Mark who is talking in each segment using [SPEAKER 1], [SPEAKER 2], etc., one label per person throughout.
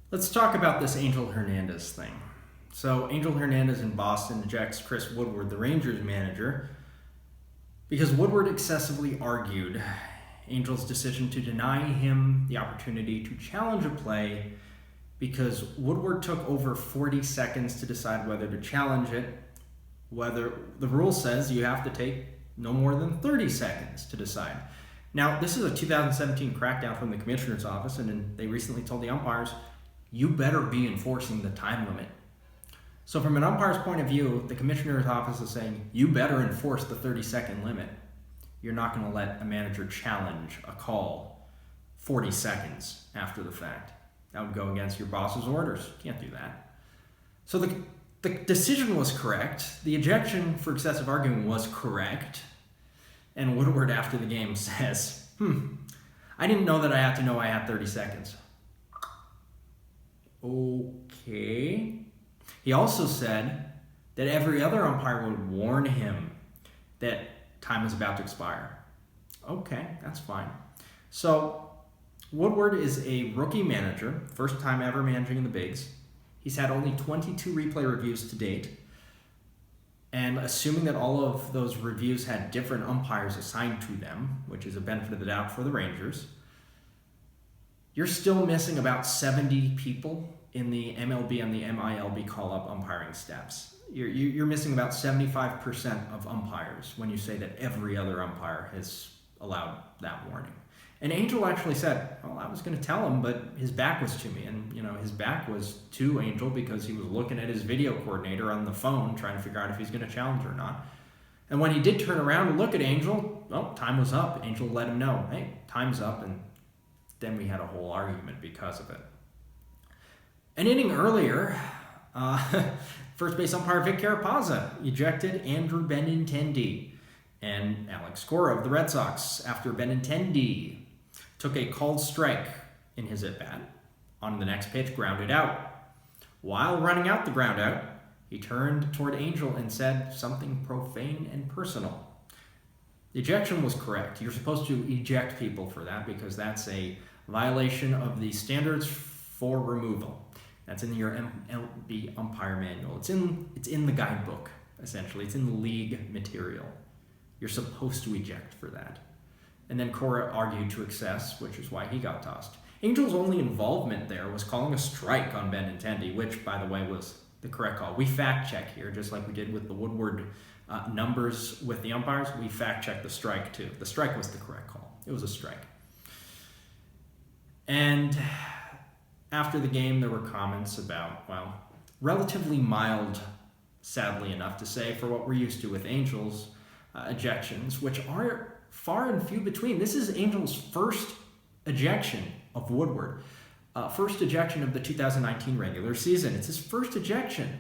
[SPEAKER 1] Let's talk about this Angel Hernandez thing. So Angel Hernandez in Boston ejects Chris Woodward, the Rangers manager, because Woodward excessively argued Angel's decision to deny him the opportunity to challenge a play because Woodward took over 40 seconds to decide whether to challenge it. Whether the rule says you have to take no more than 30 seconds to decide. Now, this is a 2017 crackdown from the commissioner's office, and they recently told the umpires, you better be enforcing the time limit. So from an umpire's point of view, the commissioner's office is saying, you better enforce the 30-second limit. You're not going to let a manager challenge a call 40 seconds after the fact. That would go against your boss's orders. You can't do that. So the decision was correct. The ejection for excessive arguing was correct. And Woodward after the game says, I didn't know that I had to know I had 30 seconds. Okay. He also said that every other umpire would warn him that time was about to expire. Okay, that's fine. So Woodward is a rookie manager, first time ever managing in the bigs. He's had only 22 replay reviews to date. And assuming that all of those reviews had different umpires assigned to them, which is a benefit of the doubt for the Rangers, you're still missing about 70 people in the MLB and the MILB call-up umpiring steps. You're missing about 75% of umpires when you say that every other umpire has allowed that warning. And Angel actually said, well, I was going to tell him, but his back was to me. And, his back was to Angel because he was looking at his video coordinator on the phone trying to figure out if he's going to challenge or not. And when he did turn around and look at Angel, well, time was up. Angel let him know, hey, time's up. And then we had a whole argument because of it. An inning earlier, first base umpire Vic Carapazza ejected Andrew Benintendi and Alex Cora of the Red Sox after Benintendi took a called strike in his at-bat. On the next pitch, grounded out. While running out the ground out, he turned toward Angel and said something profane and personal. The ejection was correct. You're supposed to eject people for that because that's a violation of the standards for removal. That's in your MLB umpire manual. It's in the guidebook, essentially. It's in the league material. You're supposed to eject for that. And then Cora argued to excess, which is why he got tossed. Angel's only involvement there was calling a strike on Benintendi, which, by the way, was the correct call. We fact-check here, just like we did with the Woodward numbers with the umpires. We fact-check the strike, too. The strike was the correct call. It was a strike. And after the game, there were comments about, relatively mild, sadly enough to say, for what we're used to with Angel's ejections, which are far and few between. This is Angel's first ejection of Woodward. First ejection of the 2019 regular season. It's his first ejection.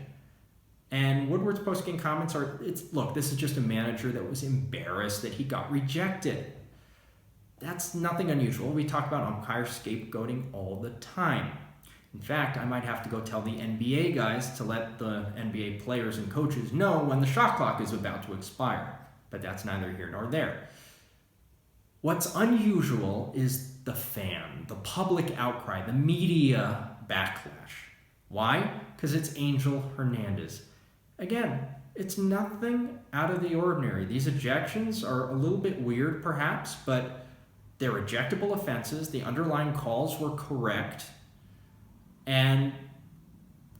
[SPEAKER 1] And Woodward's post-game comments are, look, this is just a manager that was embarrassed that he got rejected. That's nothing unusual. We talk about umpire scapegoating all the time. In fact, I might have to go tell the NBA guys to let the NBA players and coaches know when the shot clock is about to expire. But that's neither here nor there. What's unusual is the fan, the public outcry, the media backlash. Why? Because it's Angel Hernandez. Again, it's nothing out of the ordinary. These ejections are a little bit weird, perhaps, but they're ejectable offenses. The underlying calls were correct. And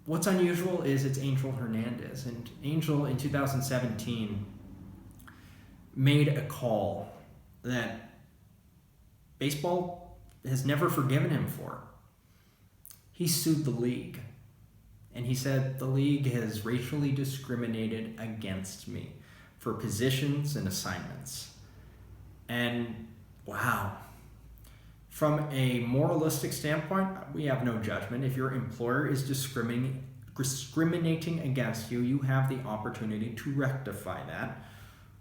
[SPEAKER 1] what's unusual is it's Angel Hernandez. And Angel, in 2017, made a call that baseball has never forgiven him for. He sued the league. And he said, the league has racially discriminated against me for positions and assignments. And wow. From a moralistic standpoint, we have no judgment. If your employer is discriminating against you, you have the opportunity to rectify that.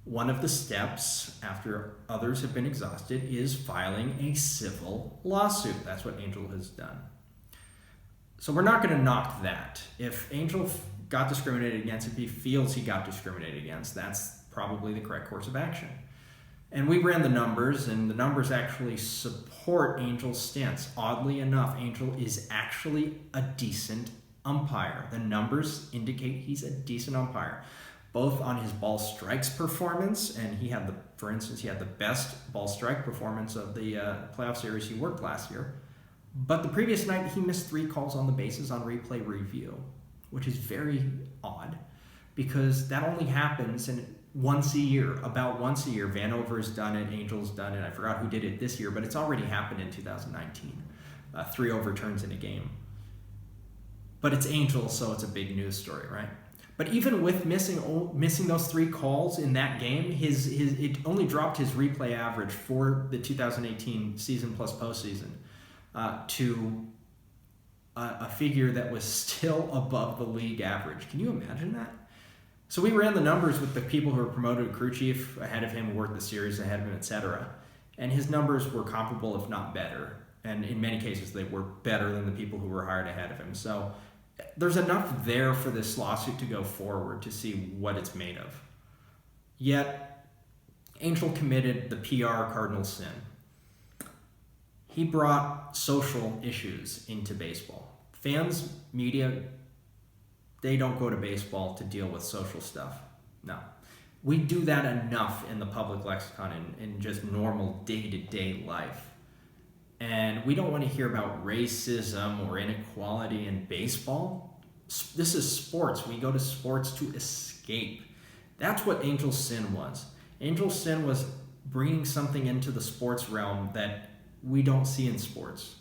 [SPEAKER 1] One of the steps, after others have been exhausted, is filing a civil lawsuit. That's what Angel has done. So we're not going to knock that. If Angel got discriminated against, if he feels he got discriminated against, that's probably the correct course of action. And we ran the numbers, and the numbers actually support Angel's stance. Oddly enough, Angel is actually a decent umpire. The numbers indicate he's a decent umpire, both on his ball strikes performance, and for instance, he had the best ball strike performance of the playoff series he worked last year. But the previous night, he missed 3 calls on the bases on replay review, which is very odd because that only happens once a year, about once a year. Vanover's done it, Angel's done it. I forgot who did it this year, but it's already happened in 2019. 3 overturns in a game. But it's Angel, so it's a big news story, right? But even with missing those 3 calls in that game, it only dropped his replay average for the 2018 season plus postseason to a figure that was still above the league average. Can you imagine that? So we ran the numbers with the people who were promoted to crew chief ahead of him, worked the series ahead of him, etc. And his numbers were comparable, if not better. And in many cases, they were better than the people who were hired ahead of him. So there's enough there for this lawsuit to go forward to see what it's made of. Yet, Angel committed the PR cardinal sin. He brought social issues into baseball. Fans, media, they don't go to baseball to deal with social stuff. No. We do that enough in the public lexicon in just normal day-to-day life. And we don't want to hear about racism or inequality in baseball. This is sports. We go to sports to escape. That's what Angel's sin was. Angel's sin was bringing something into the sports realm that we don't see in sports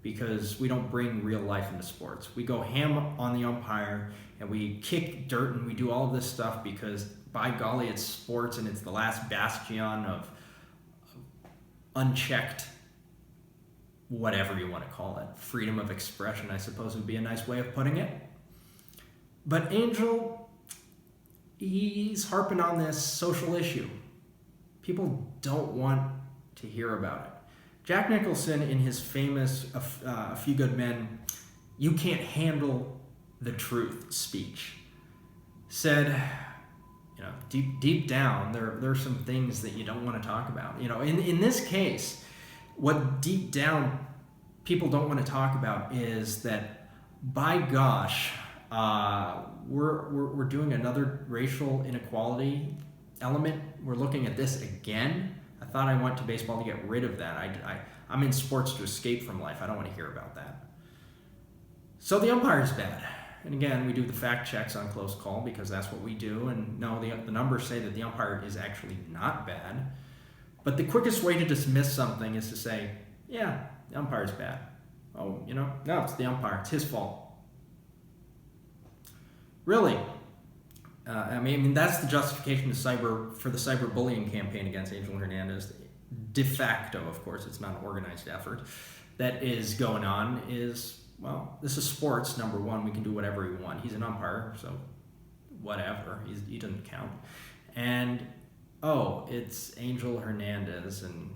[SPEAKER 1] because we don't bring real life into sports. We go ham on the umpire and we kick dirt and we do all of this stuff because, by golly, it's sports and it's the last bastion of unchecked, whatever you want to call it, freedom of expression, I suppose would be a nice way of putting it. But Angel, he's harping on this social issue. People don't want to hear about it. Jack Nicholson, in his famous A Few Good Men, "You can't handle the truth" speech, said, deep down, there are some things that you don't want to talk about. In this case, what deep down people don't want to talk about is that, by gosh, we're doing another racial inequality element. We're looking at this again. I thought I went to baseball to get rid of that. I'm in sports to escape from life. I don't want to hear about that. So the umpire's bad. And again, we do the fact checks on close call because that's what we do. And no, the numbers say that the umpire is actually not bad. But the quickest way to dismiss something is to say, yeah, the umpire's bad. Oh, no, it's the umpire. It's his fault. Really? I mean, that's the justification for the cyberbullying campaign against Angel Hernandez. De facto, of course, it's not an organized effort. That is going on is, well, this is sports, number one. We can do whatever we want. He's an umpire, so whatever. He doesn't count. And, it's Angel Hernandez, and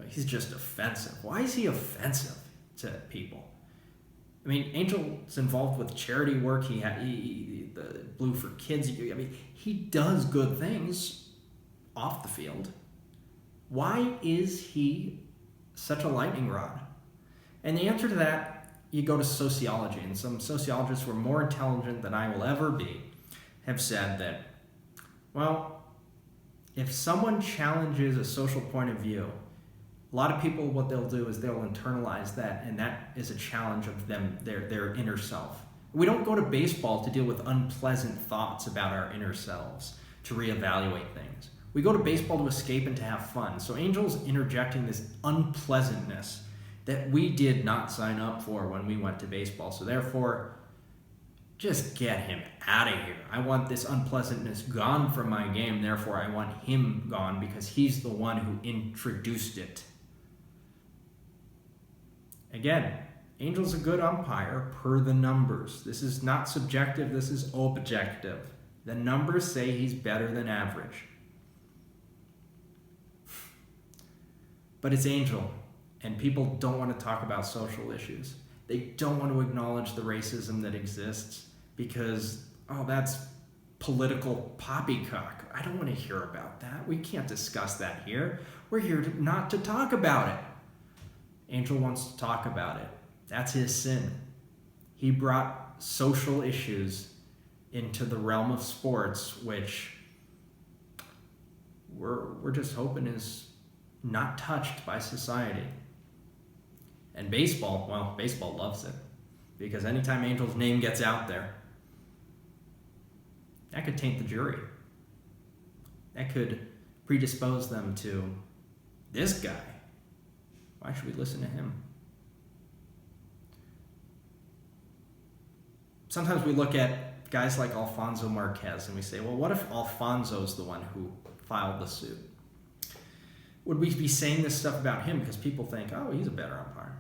[SPEAKER 1] he's just offensive. Why is he offensive to people? I mean, Angel's involved with charity work. He the Blue for Kids. He does good things off the field. Why is he such a lightning rod? And the answer to that, you go to sociology, and some sociologists who are more intelligent than I will ever be have said that, well, if someone challenges a social point of view, a lot of people, what they'll do is they'll internalize that, and that is a challenge of them, their inner self. We don't go to baseball to deal with unpleasant thoughts about our inner selves, to reevaluate things. We go to baseball to escape and to have fun. So Angel's interjecting this unpleasantness that we did not sign up for when we went to baseball. So therefore, just get him out of here. I want this unpleasantness gone from my game. Therefore, I want him gone because he's the one who introduced it. Again, Angel's a good umpire per the numbers. This is not subjective, this is objective. The numbers say he's better than average. But it's Angel, and people don't want to talk about social issues. They don't want to acknowledge the racism that exists because, that's political poppycock. I don't want to hear about that. We can't discuss that here. We're here not to talk about it. Angel wants to talk about it. That's his sin. He brought social issues into the realm of sports, which we're just hoping is not touched by society. And baseball, well, baseball loves it, because anytime Angel's name gets out there, that could taint the jury. That could predispose them to, this guy, why should we listen to him? Sometimes we look at guys like Alfonso Marquez and we say, well, what if Alfonso's the one who filed the suit? Would we be saying this stuff about him because people think, oh, he's a better umpire?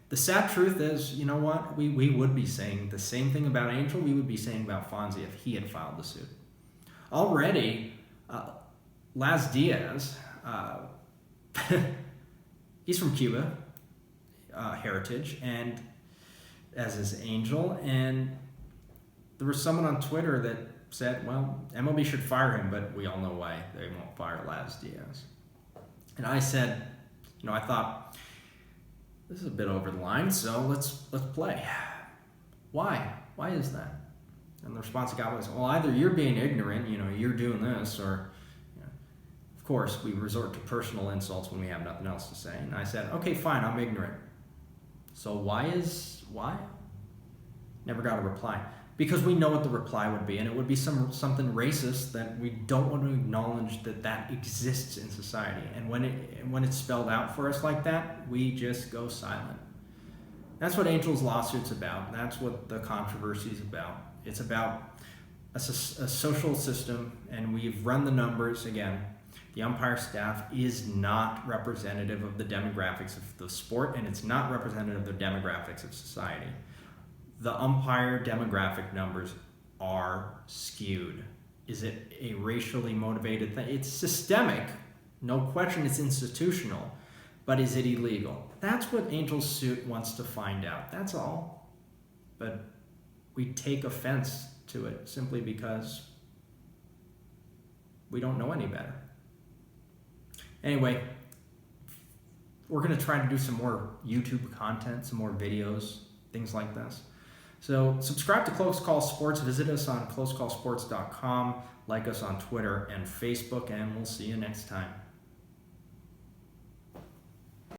[SPEAKER 1] The sad truth is, you know what? We would be saying the same thing about Angel we would be saying about Fonzie if he had filed the suit. Already, Laz Diaz, he's from Cuba, heritage, and as is Angel, and there was someone on Twitter that said, well, MLB should fire him, but we all know why they won't fire Laz Diaz. And I said, I thought, this is a bit over the line, so let's play. Why? Why is that? And the response I got was, well, either you're being ignorant, you're doing this, or, of course, we resort to personal insults when we have nothing else to say. And I said, okay, fine, I'm ignorant. So why? Never got a reply. Because we know what the reply would be, and it would be something racist that we don't want to acknowledge that exists in society. And when it's spelled out for us like that, we just go silent. That's what Angel's lawsuit's about. That's what the controversy is about. It's about a social system, and we've run the numbers again. The umpire staff is not representative of the demographics of the sport, and it's not representative of the demographics of society. The umpire demographic numbers are skewed. Is it a racially motivated thing? It's systemic, no question, it's institutional, but is it illegal? That's what Angel's suit wants to find out, that's all. But we take offense to it simply because we don't know any better. Anyway, we're going to try to do some more YouTube content, some more videos, things like this. So subscribe to Close Call Sports. Visit us on closecallsports.com. Like us on Twitter and Facebook, and we'll see you next time.